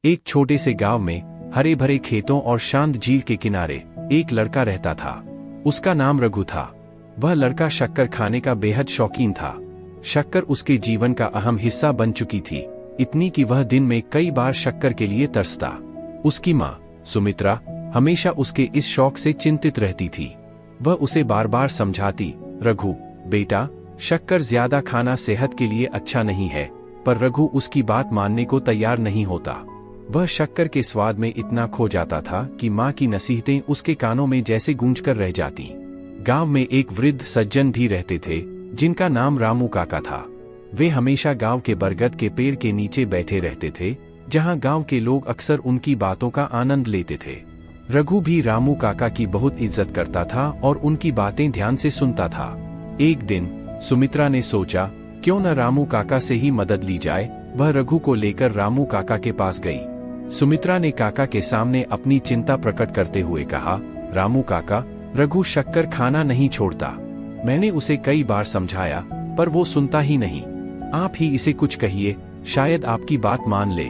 एक छोटे से गांव में हरे भरे खेतों और शांत झील के किनारे एक लड़का रहता था। उसका नाम रघु था। वह लड़का शक्कर खाने का बेहद शौकीन था। शक्कर उसके जीवन का अहम हिस्सा बन चुकी थी, इतनी कि वह दिन में कई बार शक्कर के लिए तरसता। उसकी माँ सुमित्रा हमेशा उसके इस शौक से चिंतित रहती थी। वह उसे बार बार समझाती, रघु बेटा, शक्कर ज्यादा खाना सेहत के लिए अच्छा नहीं है। पर रघु उसकी बात मानने को तैयार नहीं होता। वह शक्कर के स्वाद में इतना खो जाता था कि माँ की नसीहतें उसके कानों में जैसे गूंजकर रह जाती। गांव में एक वृद्ध सज्जन भी रहते थे जिनका नाम रामू काका था। वे हमेशा गांव के बरगद के पेड़ के नीचे बैठे रहते थे, जहां गांव के लोग अक्सर उनकी बातों का आनंद लेते थे। रघु भी रामू काका की बहुत इज्जत करता था और उनकी बातें ध्यान से सुनता था। एक दिन सुमित्रा ने सोचा, क्यों न रामू काका से ही मदद ली जाए। वह रघु को लेकर रामू काका के पास गई। सुमित्रा ने काका के सामने अपनी चिंता प्रकट करते हुए कहा, रामू काका, रघु शक्कर खाना नहीं छोड़ता। मैंने उसे कई बार समझाया पर वो सुनता ही नहीं। आप ही इसे कुछ कहिए, शायद आपकी बात मान ले।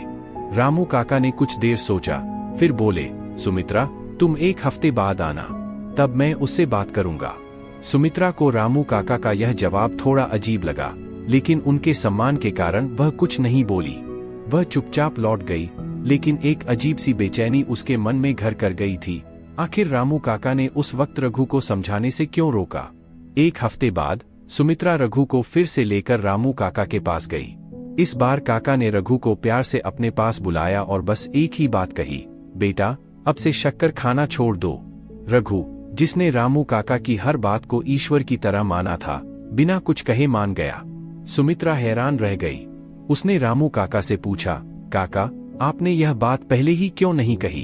रामू काका ने कुछ देर सोचा, फिर बोले, सुमित्रा, तुम एक हफ्ते बाद आना, तब मैं उससे बात करूंगा। सुमित्रा को रामू काका का यह जवाब थोड़ा अजीब लगा, लेकिन उनके सम्मान के कारण वह कुछ नहीं बोली। वह चुपचाप लौट गई, लेकिन एक अजीब सी बेचैनी उसके मन में घर कर गई थी। आखिर रामू काका ने उस वक्त रघु को समझाने से क्यों रोका? एक हफ्ते बाद सुमित्रा रघु को फिर से लेकर रामू काका के पास गई। इस बार काका ने रघु को प्यार से अपने पास बुलाया और बस एक ही बात कही, बेटा, अब से शक्कर खाना छोड़ दो। रघु, जिसने रामू काका की हर बात को ईश्वर की तरह माना था, बिना कुछ कहे मान गया। सुमित्रा हैरान रह गई। उसने रामू काका से पूछा, काका, आपने यह बात पहले ही क्यों नहीं कही?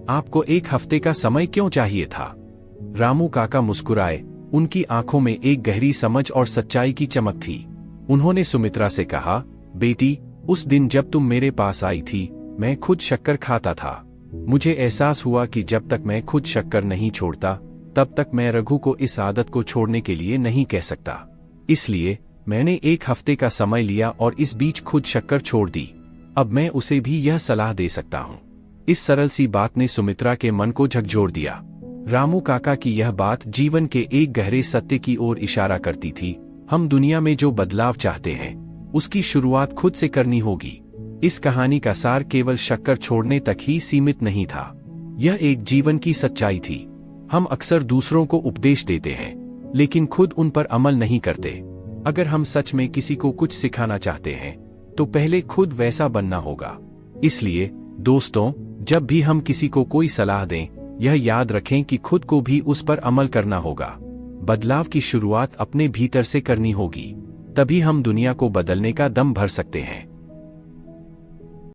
आपको एक हफ्ते का समय क्यों चाहिए था? रामू काका मुस्कुराए। उनकी आंखों में एक गहरी समझ और सच्चाई की चमक थी। उन्होंने सुमित्रा से कहा, बेटी, उस दिन जब तुम मेरे पास आई थी, मैं खुद शक्कर खाता था। मुझे एहसास हुआ कि जब तक मैं खुद शक्कर नहीं छोड़ता, तब तक मैं रघु को इस आदत को छोड़ने के लिए नहीं कह सकता। इसलिए मैंने एक हफ्ते का समय लिया और इस बीच खुद शक्कर छोड़ दी। अब मैं उसे भी यह सलाह दे सकता हूँ। इस सरल सी बात ने सुमित्रा के मन को झकझोर दिया। रामू काका की यह बात जीवन के एक गहरे सत्य की ओर इशारा करती थी। हम दुनिया में जो बदलाव चाहते हैं, उसकी शुरुआत खुद से करनी होगी। इस कहानी का सार केवल शक्कर छोड़ने तक ही सीमित नहीं था। यह एक जीवन की सच्चाई थी। हम अक्सर दूसरों को उपदेश देते हैं, लेकिन खुद उन पर अमल नहीं करते। अगर हम सच में किसी को कुछ सिखाना चाहते हैं, तो पहले खुद वैसा बनना होगा। इसलिए दोस्तों, जब भी हम किसी को कोई सलाह दें, यह याद रखें कि खुद को भी उस पर अमल करना होगा। बदलाव की शुरुआत अपने भीतर से करनी होगी, तभी हम दुनिया को बदलने का दम भर सकते हैं।